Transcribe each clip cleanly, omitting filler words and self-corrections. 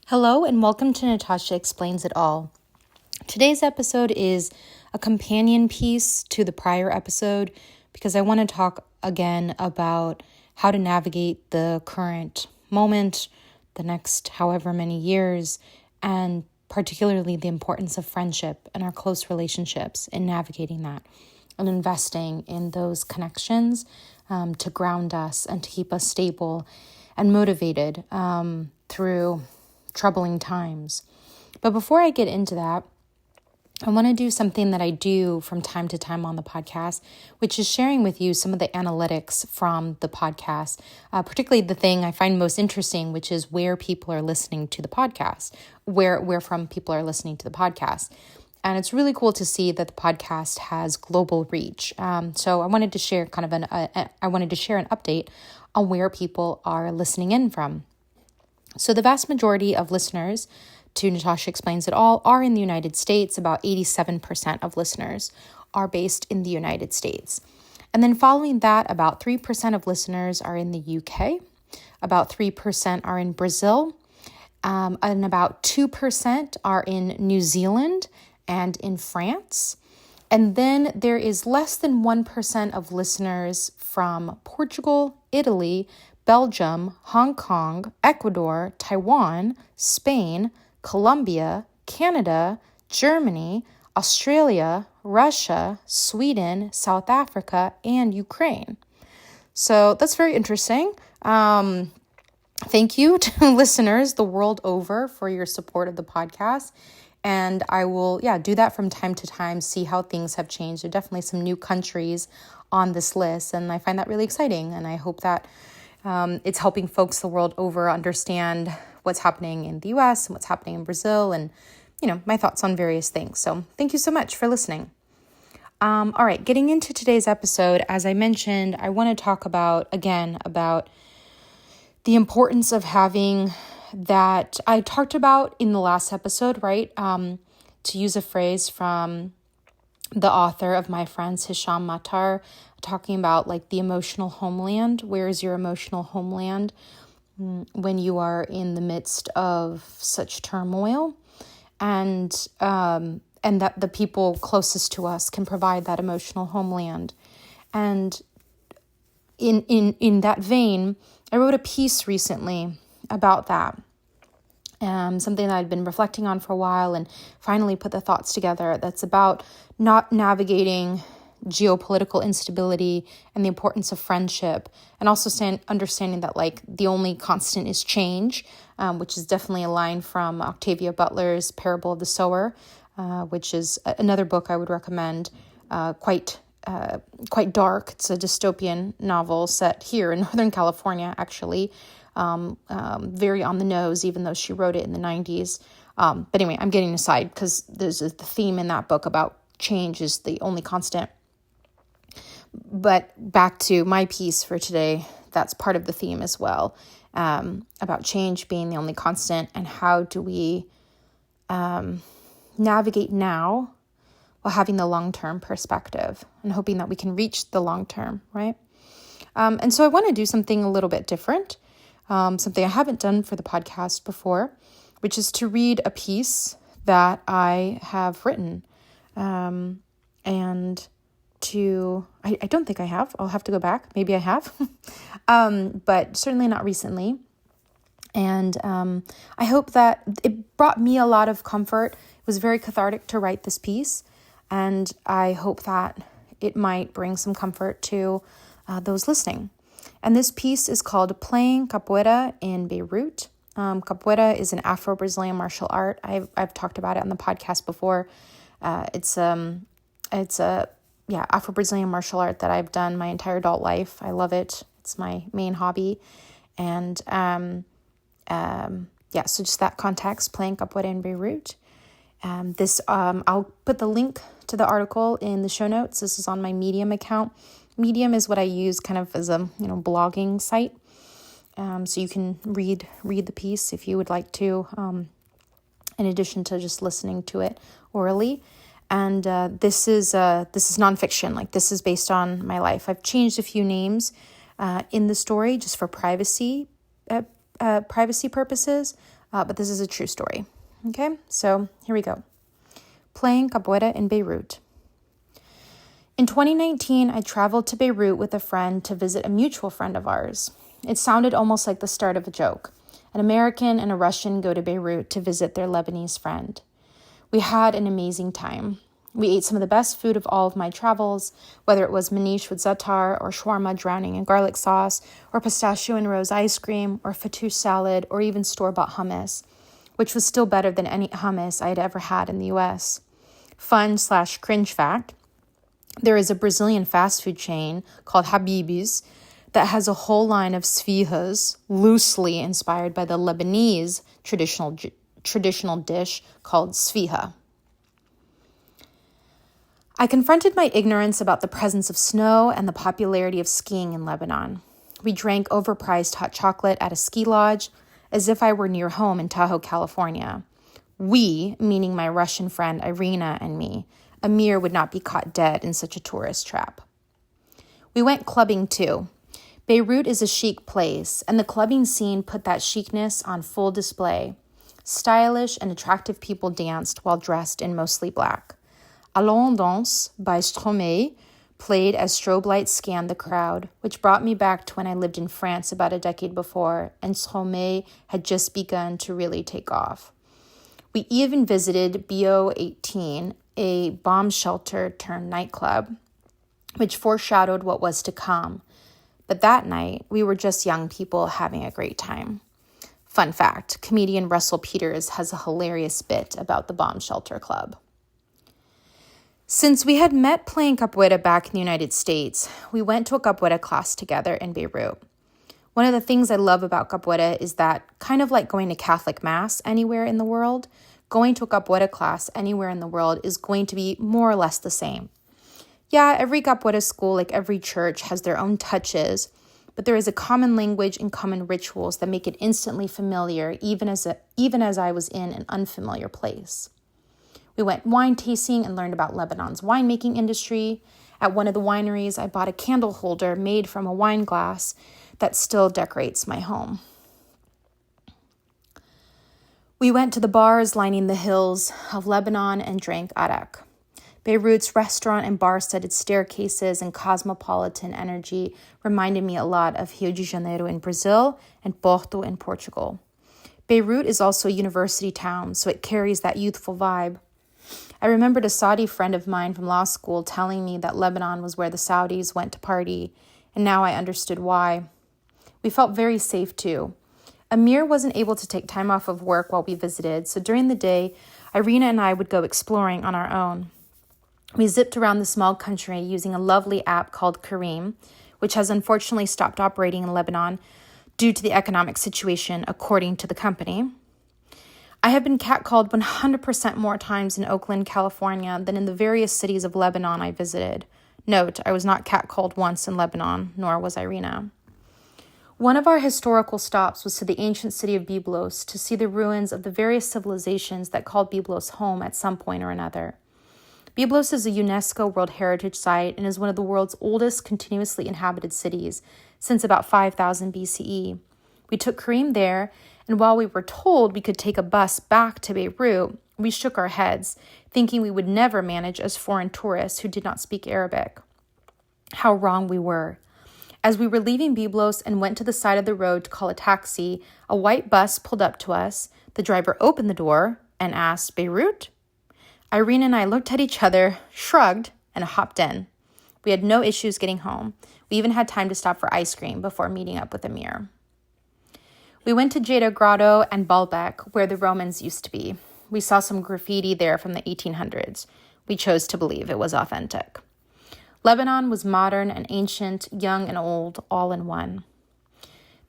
Hello and welcome to Natasha Explains It All. Today's episode is a companion piece to the prior episode because I want to talk again about how to navigate the current moment, the next however many years, and particularly the importance of friendship and our close relationships in navigating that and investing in those connections to ground us and to keep us stable and motivated through troubling times. But before I get into that, I want to do something that I do from time to time on the podcast, which is sharing with you some of the analytics from the podcast, particularly the thing I find most interesting, which is where people are listening to the podcast, where from people are listening to the podcast. And it's really cool to see that the podcast has global reach. So I wanted to share an update on where people are listening in from. So the vast majority of listeners to Natasha Explains It All are in the United States. About 87% of listeners are based in the United States. And then following that, about 3% of listeners are in the UK, about 3% are in Brazil, and about 2% are in New Zealand and in France. And then there is less than 1% of listeners from Portugal, Italy, Belgium, Hong Kong, Ecuador, Taiwan, Spain, Colombia, Canada, Germany, Australia, Russia, Sweden, South Africa, and Ukraine. So that's very interesting. Thank you to listeners the world over for your support of the podcast. And I will, do that from time to time, see how things have changed. There are definitely some new countries on this list, and I find that really exciting. And I hope that it's helping folks the world over understand what's happening in the US and what's happening in Brazil and, my thoughts on various things. So thank you so much for listening. All right, getting into today's episode, as I mentioned, I want to talk about the importance of having that I talked about in the last episode, right? To use a phrase from the author of My Friends, Hisham Matar, talking about like the emotional homeland. Where is your emotional homeland when you are in the midst of such turmoil? And that the people closest to us can provide that emotional homeland. And in that vein, I wrote a piece recently about that. Something that I'd been reflecting on for a while and finally put the thoughts together. That's about not navigating geopolitical instability and the importance of friendship, and also understanding that like the only constant is change, which is definitely a line from Octavia Butler's Parable of the Sower, which is another book I would recommend. Quite dark. It's a dystopian novel set here in Northern California, actually. Very on the nose, even though she wrote it in the 90s. But anyway, I'm getting aside because there's the theme in that book about change is the only constant. But back to my piece for today, that's part of the theme as well, about change being the only constant, and how do we navigate now while having the long-term perspective and hoping that we can reach the long-term, right? And so I want to do something a little bit different. Something I haven't done for the podcast before, which is to read a piece that I have written. I don't think I have. I'll have to go back. Maybe I have, but certainly not recently. And I hope that it brought me a lot of comfort. It was very cathartic to write this piece. And I hope that it might bring some comfort to those listening. And this piece is called Playing Capoeira in Beirut. Capoeira is an Afro-Brazilian martial art. I've talked about it on the podcast before. It's a Afro-Brazilian martial art that I've done my entire adult life. I love it. It's my main hobby. And so just that context, Playing Capoeira in Beirut. I'll put the link to the article in the show notes. This is on my Medium account. Medium is what I use kind of as a blogging site, so you can read the piece if you would like to, in addition to just listening to it orally. And this is nonfiction. Like, this is based on my life. I've changed a few names in the story just for privacy privacy purposes, but this is a true story. Okay, so here we go. Playing capoeira in Beirut. In 2019, I traveled to Beirut with a friend to visit a mutual friend of ours. It sounded almost like the start of a joke. An American and a Russian go to Beirut to visit their Lebanese friend. We had an amazing time. We ate some of the best food of all of my travels, whether it was manish with za'atar or shawarma drowning in garlic sauce, or pistachio and rose ice cream, or fattoush salad, or even store-bought hummus, which was still better than any hummus I had ever had in the U.S. Fun/cringe fact, there is a Brazilian fast food chain called Habib's that has a whole line of sfihas, loosely inspired by the Lebanese traditional dish called sfiha. I confronted my ignorance about the presence of snow and the popularity of skiing in Lebanon. We drank overpriced hot chocolate at a ski lodge as if I were near home in Tahoe, California. We, meaning my Russian friend Irina and me, Amir would not be caught dead in such a tourist trap. We went clubbing too. Beirut is a chic place, and the clubbing scene put that chicness on full display. Stylish and attractive people danced while dressed in mostly black. Allons Danse by Stromae played as strobe lights scanned the crowd, which brought me back to when I lived in France about a decade before, and Stromae had just begun to really take off. We even visited BO 18, a bomb shelter turned nightclub, which foreshadowed what was to come. But that night, we were just young people having a great time. Fun fact, comedian Russell Peters has a hilarious bit about the bomb shelter club. Since we had met playing capoeira back in the United States, we went to a capoeira class together in Beirut. One of the things I love about capoeira is that, kind of like going to Catholic Mass anywhere in the world, going to a capoeira class anywhere in the world is going to be more or less the same. Yeah, every capoeira school, like every church, has their own touches, but there is a common language and common rituals that make it instantly familiar, even as I was in an unfamiliar place. We went wine tasting and learned about Lebanon's winemaking industry. At one of the wineries, I bought a candle holder made from a wine glass that still decorates my home. We went to the bars lining the hills of Lebanon and drank arak. Beirut's restaurant and bar-studded staircases and cosmopolitan energy reminded me a lot of Rio de Janeiro in Brazil and Porto in Portugal. Beirut is also a university town, so it carries that youthful vibe. I remembered a Saudi friend of mine from law school telling me that Lebanon was where the Saudis went to party, and now I understood why. We felt very safe too. Amir wasn't able to take time off of work while we visited, so during the day, Irina and I would go exploring on our own. We zipped around the small country using a lovely app called Kareem, which has unfortunately stopped operating in Lebanon due to the economic situation, according to the company. I have been catcalled 100% more times in Oakland, California than in the various cities of Lebanon I visited. Note, I was not catcalled once in Lebanon, nor was Irina. One of our historical stops was to the ancient city of Byblos to see the ruins of the various civilizations that called Byblos home at some point or another. Byblos is a UNESCO World Heritage Site and is one of the world's oldest continuously inhabited cities since about 5000 BCE. We took Kareem there, and while we were told we could take a bus back to Beirut, we shook our heads, thinking we would never manage as foreign tourists who did not speak Arabic. How wrong we were. As we were leaving Byblos and went to the side of the road to call a taxi, a white bus pulled up to us. The driver opened the door and asked, "Beirut?" Irene and I looked at each other, shrugged, and hopped in. We had no issues getting home. We even had time to stop for ice cream before meeting up with Amir. We went to Jeda Grotto and Baalbek, where the Romans used to be. We saw some graffiti there from the 1800s. We chose to believe it was authentic. Lebanon was modern and ancient, young and old, all in one.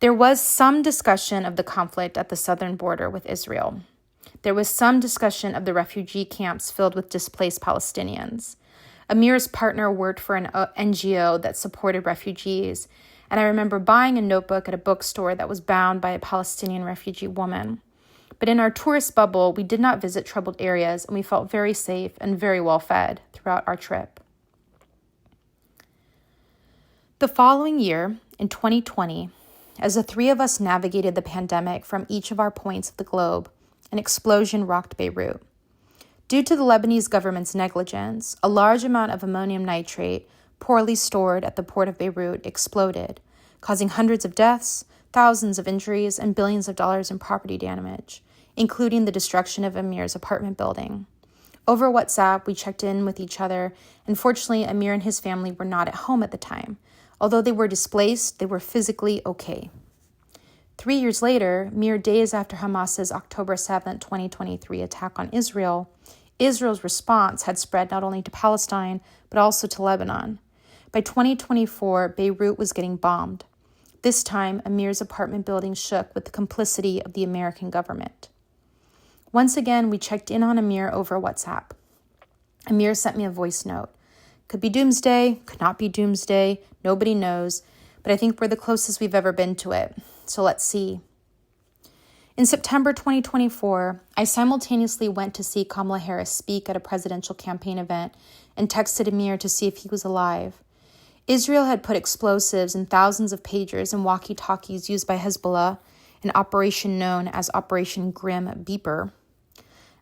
There was some discussion of the conflict at the southern border with Israel. There was some discussion of the refugee camps filled with displaced Palestinians. Amir's partner worked for an NGO that supported refugees, and I remember buying a notebook at a bookstore that was bound by a Palestinian refugee woman. But in our tourist bubble, we did not visit troubled areas, and we felt very safe and very well fed throughout our trip. The following year, in 2020, As the three of us navigated the pandemic from each of our points of the globe, an explosion rocked Beirut. Due to the Lebanese government's negligence, a large amount of ammonium nitrate, poorly stored at the port of Beirut, exploded, causing hundreds of deaths, thousands of injuries, and billions of dollars in property damage, including the destruction of Amir's apartment building. Over WhatsApp, we checked in with each other, and fortunately, Amir and his family were not at home at the time. Although they were displaced, they were physically okay. 3 years later, mere days after Hamas's October 7, 2023 attack on Israel, Israel's response had spread not only to Palestine, but also to Lebanon. By 2024, Beirut was getting bombed. This time, Amir's apartment building shook with the complicity of the American government. Once again, we checked in on Amir over WhatsApp. Amir sent me a voice note. Could be doomsday, could not be doomsday, nobody knows, but I think we're the closest we've ever been to it. So let's see. In September 2024, I simultaneously went to see Kamala Harris speak at a presidential campaign event and texted Amir to see if he was alive. Israel had put explosives in thousands of pagers and walkie-talkies used by Hezbollah, an operation known as Operation Grim Beeper.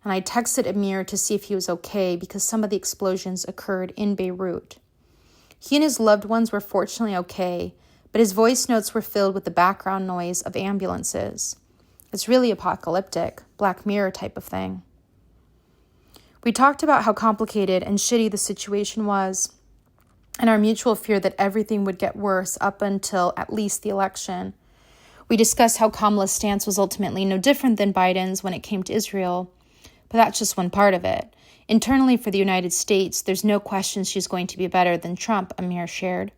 And I texted Amir to see if he was okay because some of the explosions occurred in Beirut. He and his loved ones were fortunately okay, but his voice notes were filled with the background noise of ambulances. It's really apocalyptic, Black Mirror type of thing. We talked about how complicated and shitty the situation was, and our mutual fear that everything would get worse up until at least the election. We discussed how Kamala's stance was ultimately no different than Biden's when it came to Israel, but that's just one part of it. Internally for the United States, there's no question she's going to be better than Trump, Amir shared.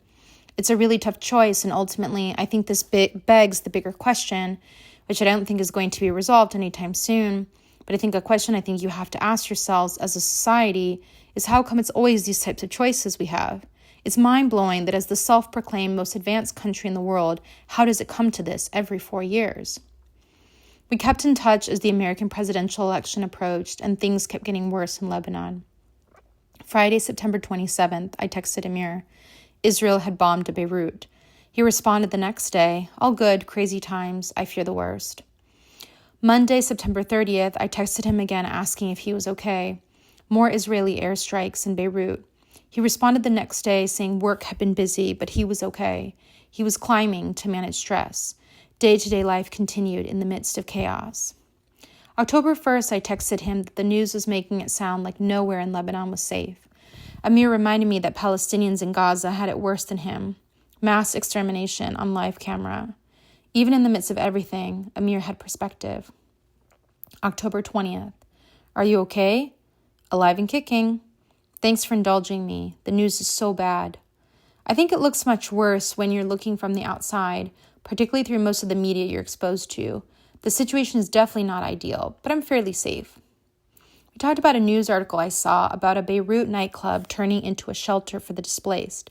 It's a really tough choice, and ultimately, I think this begs the bigger question, which I don't think is going to be resolved anytime soon, but I think a question I think you have to ask yourselves as a society is how come it's always these types of choices we have? It's mind-blowing that as the self-proclaimed most advanced country in the world, how does it come to this every 4 years? We kept in touch as the American presidential election approached and things kept getting worse in Lebanon. Friday, September 27th, I texted Amir. Israel had bombed Beirut. He responded the next day, all good, crazy times, I fear the worst. Monday, September 30th, I texted him again asking if he was okay. More Israeli airstrikes in Beirut. He responded the next day saying work had been busy, but he was okay. He was climbing to manage stress. Day-to-day life continued in the midst of chaos. October 1st, I texted him that the news was making it sound like nowhere in Lebanon was safe. Amir reminded me that Palestinians in Gaza had it worse than him. Mass extermination on live camera. Even in the midst of everything, Amir had perspective. October 20th. Are you okay? Alive and kicking. Thanks for indulging me. The news is so bad. I think it looks much worse when you're looking from the outside, particularly through most of the media you're exposed to. The situation is definitely not ideal, but I'm fairly safe. We talked about a news article I saw about a Beirut nightclub turning into a shelter for the displaced.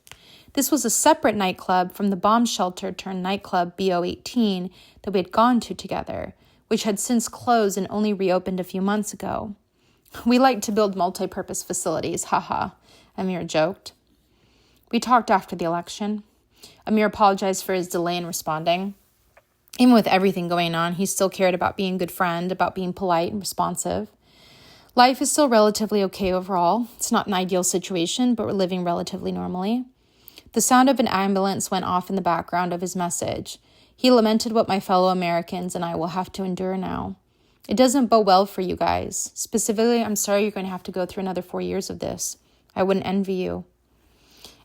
This was a separate nightclub from the bomb shelter turned nightclub BO18 that we had gone to together, which had since closed and only reopened a few months ago. We like to build multi-purpose facilities, haha, Amir joked. We talked after the election. Amir apologized for his delay in responding. Even with everything going on, he still cared about being a good friend, about being polite and responsive. Life is still relatively okay overall. It's not an ideal situation, but we're living relatively normally. The sound of an ambulance went off in the background of his message. He lamented what my fellow Americans and I will have to endure now. It doesn't bode well for you guys. Specifically, I'm sorry you're going to have to go through another 4 years of this. I wouldn't envy you.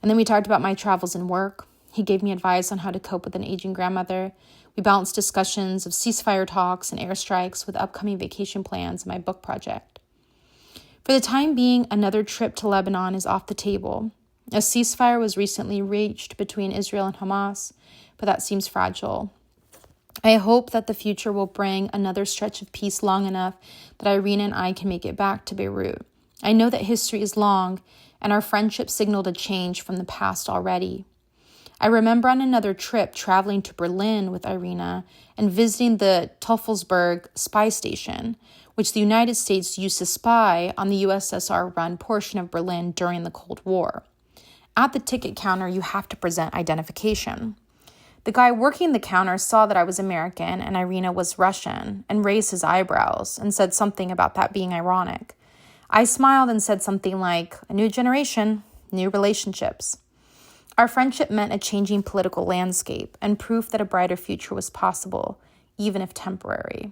And then we talked about my travels and work. He gave me advice on how to cope with an aging grandmother. We balanced discussions of ceasefire talks and airstrikes with upcoming vacation plans and my book project. For the time being, another trip to Lebanon is off the table. A ceasefire was recently reached between Israel and Hamas, but that seems fragile. I hope that the future will bring another stretch of peace long enough that Irina and I can make it back to Beirut. I know that history is long, and our friendship signaled a change from the past already. I remember on another trip traveling to Berlin with Irina and visiting the Teufelsberg spy station, which the United States used to spy on the USSR-run portion of Berlin during the Cold War. At the ticket counter, you have to present identification. The guy working the counter saw that I was American and Irina was Russian and raised his eyebrows and said something about that being ironic. I smiled and said something like, "A new generation, new relationships." Our friendship meant a changing political landscape and proof that a brighter future was possible, even if temporary.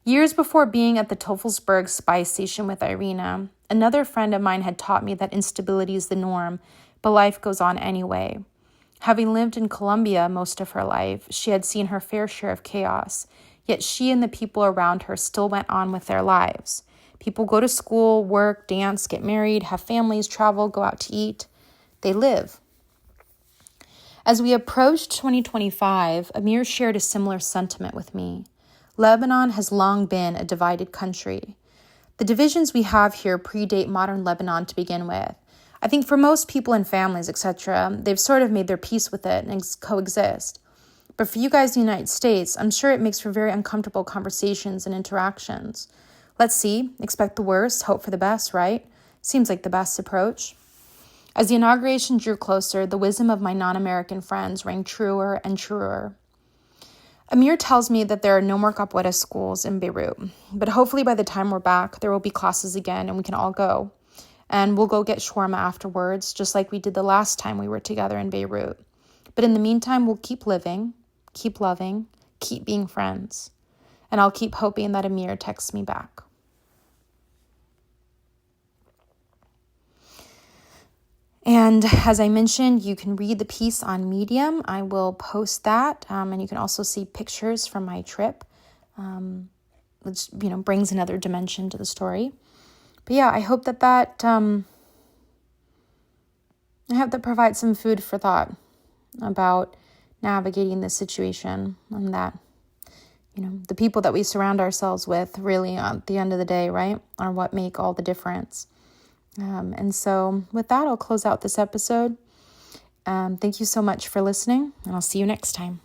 Years before being at the Teufelsberg spy station with Irina, another friend of mine had taught me that instability is the norm, but life goes on anyway. Having lived in Colombia most of her life, she had seen her fair share of chaos, yet she and the people around her still went on with their lives. People go to school, work, dance, get married, have families, travel, go out to eat. They live. As we approached 2025, Amir shared a similar sentiment with me. Lebanon has long been a divided country. The divisions we have here predate modern Lebanon to begin with. I think for most people and families, etc., they've sort of made their peace with it and coexist. But for you guys in the United States, I'm sure it makes for very uncomfortable conversations and interactions. Let's see, expect the worst, hope for the best, right? Seems like the best approach. As the inauguration drew closer, the wisdom of my non-American friends rang truer and truer. Amir tells me that there are no more capoeira schools in Beirut, but hopefully by the time we're back, there will be classes again and we can all go. And we'll go get shawarma afterwards, just like we did the last time we were together in Beirut. But in the meantime, we'll keep living, keep loving, keep being friends. And I'll keep hoping that Amir texts me back. And as I mentioned, you can read the piece on Medium. I will post that, and you can also see pictures from my trip, which brings another dimension to the story. But yeah, I hope that provides some food for thought about navigating this situation, and that the people that we surround ourselves with really at the end of the day, right, are what make all the difference. And so with that, I'll close out this episode. Thank you so much for listening, and I'll see you next time.